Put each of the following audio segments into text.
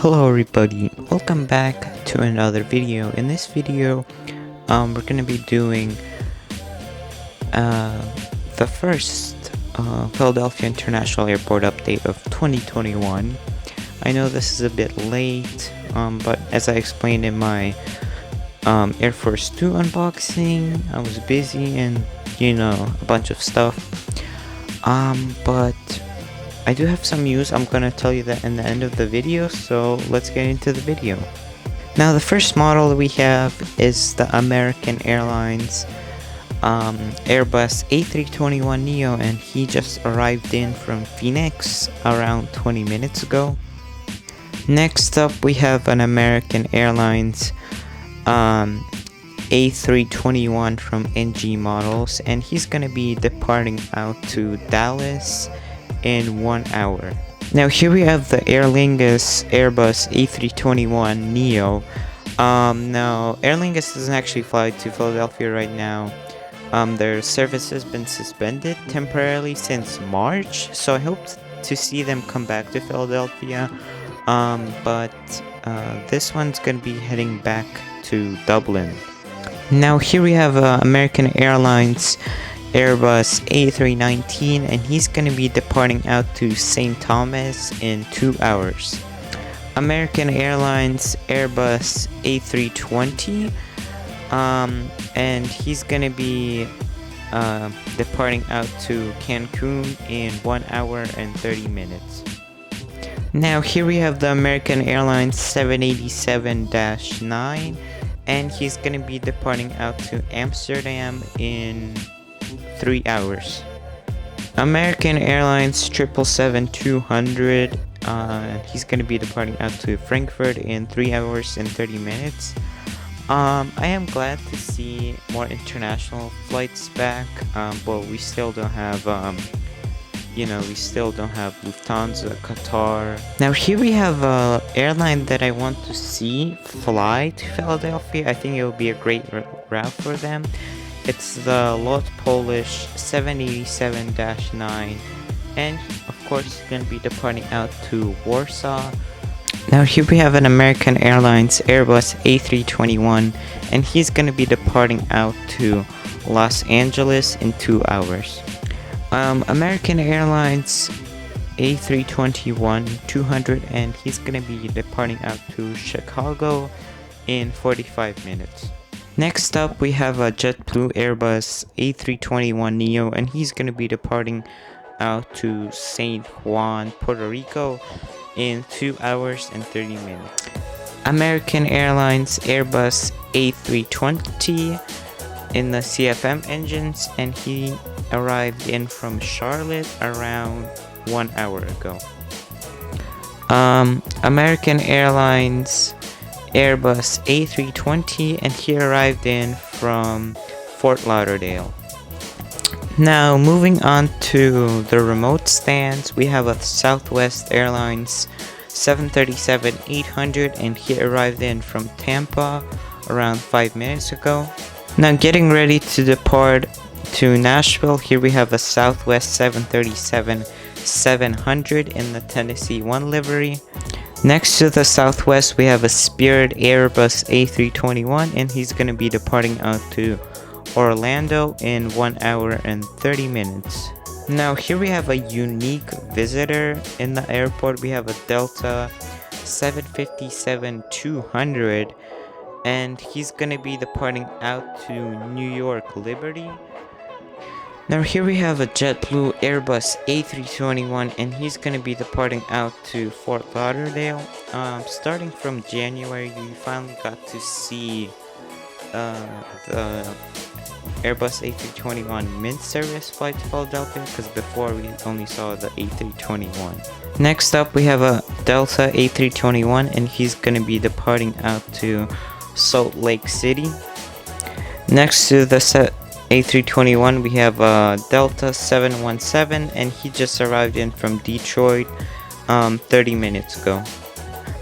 Hello everybody, welcome back to another video. In this video, we're gonna be doing the first Philadelphia International Airport update of 2021. I know this is a bit late, but as I explained in my Air Force 2 unboxing, I was busy and a bunch of stuff. But I do have some news. I'm gonna tell you that in the end of the video, so let's get into the video. Now the first model we have is the American Airlines Airbus A321neo, and he just arrived in from Phoenix around 20 minutes ago. Next up we have an American Airlines A321 from NG Models, and he's gonna be departing out to Dallas in 1 hour. Now here we have the Aer Lingus Airbus A321neo. Now Aer Lingus doesn't actually fly to Philadelphia right now. Their service has been suspended temporarily since March, so I hope to see them come back to Philadelphia. But this one's gonna be heading back to Dublin. Now here we have American Airlines Airbus A319, and he's going to be departing out to St. Thomas in 2 hours. American Airlines Airbus A320, and he's going to be departing out to Cancun in 1 hour and 30 minutes. Now here we have the American Airlines 787-9, and he's going to be departing out to Amsterdam in 3 hours. American Airlines 777-200, he's going to be departing out to Frankfurt in 3 hours and 30 minutes. I am glad to see more international flights back, but we still don't have Lufthansa, Qatar. Now here we have an airline that I want to see fly to Philadelphia. I think it will be a great route for them. It's the Lot Polish 787-9, and of course it's going to be departing out to Warsaw. Now here we have an American Airlines Airbus A321, and he's going to be departing out to Los Angeles in 2 hours. American Airlines A321-200, and he's going to be departing out to Chicago in 45 minutes. Next up we have a JetBlue Airbus A321neo, and he's going to be departing out to San Juan, Puerto Rico in 2 hours and 30 minutes. American Airlines Airbus A320 in the CFM engines, and he arrived in from Charlotte around 1 hour ago. American Airlines Airbus A320, and he arrived in from Fort Lauderdale. Now moving on to the remote stands, we have a Southwest Airlines 737-800, and he arrived in from Tampa around 5 minutes ago. Now getting ready to depart to Nashville, here we have a Southwest 737-700 in the Tennessee 1 livery. Next to the Southwest we have a Spirit Airbus A321, and he's going to be departing out to Orlando in 1 hour and 30 minutes. Now here we have a unique visitor in the airport. We have a Delta 757-200, and he's going to be departing out to New York Liberty. Now here we have a JetBlue Airbus A321, and he's going to be departing out to Fort Lauderdale. Starting from January, we finally got to see the Airbus A321 Mint service flight to Philadelphia, because before we only saw the A321. Next up we have a Delta A321, and he's going to be departing out to Salt Lake City. Next to the A321 we have a Delta 717, and he just arrived in from Detroit 30 minutes ago.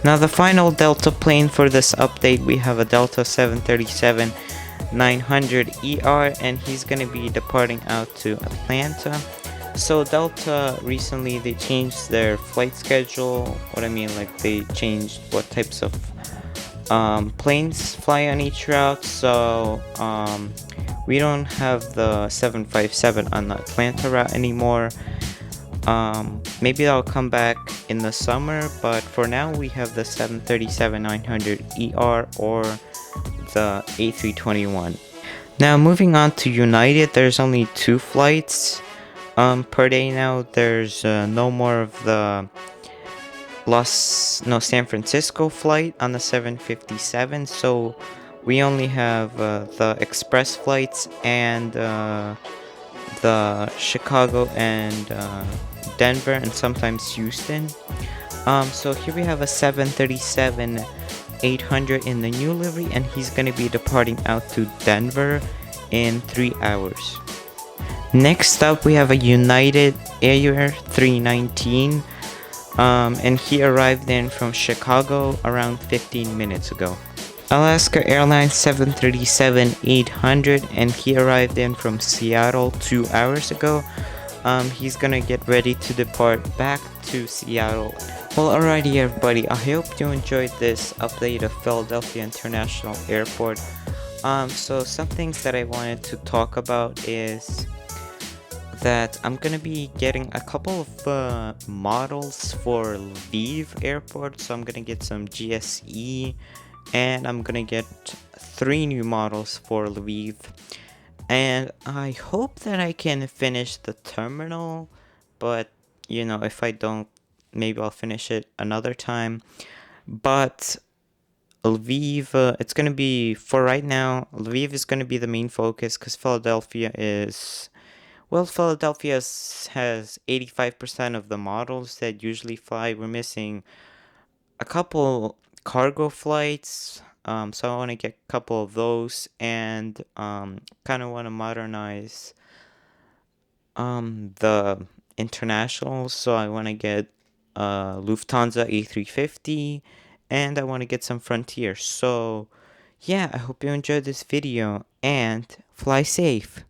Now the final Delta plane for this update, we have a Delta 737-900ER, and he's going to be departing out to Atlanta. So Delta recently they changed their flight schedule. What I mean, like they changed what types of planes fly on each route. So we don't have the 757 on the Atlanta route anymore. Maybe that'll come back in the summer, but for now we have the 737-900ER or the A321. Now moving on to United, there's only 2 flights per day now. There's no more of the San Francisco flight on the 757, so we only have the express flights and the Chicago and Denver and sometimes Houston. So here we have a 737-800 in the new livery, and he's gonna be departing out to Denver in 3 hours. Next up, we have a United Air 319, and he arrived in from Chicago around 15 minutes ago. Alaska Airlines 737-800, and he arrived in from Seattle 2 hours ago. He's gonna get ready to depart back to Seattle. Well, alrighty everybody, I hope you enjoyed this update of Philadelphia International Airport. So some things that I wanted to talk about is that I'm gonna be getting a couple of models for Lviv Airport. So I'm gonna get some GSE, and I'm gonna get 3 new models for Lviv. And I hope that I can finish the terminal, but you know, if I don't, maybe I'll finish it another time. But Lviv, it's gonna be, for right now, Lviv is gonna be the main focus because Philadelphia has 85% of the models that usually fly. We're missing a couple cargo flights, so I want to get a couple of those, and kind of want to modernize the internationals. So I want to get Lufthansa A350, and I want to get some Frontier. So yeah, I hope you enjoyed this video and fly safe.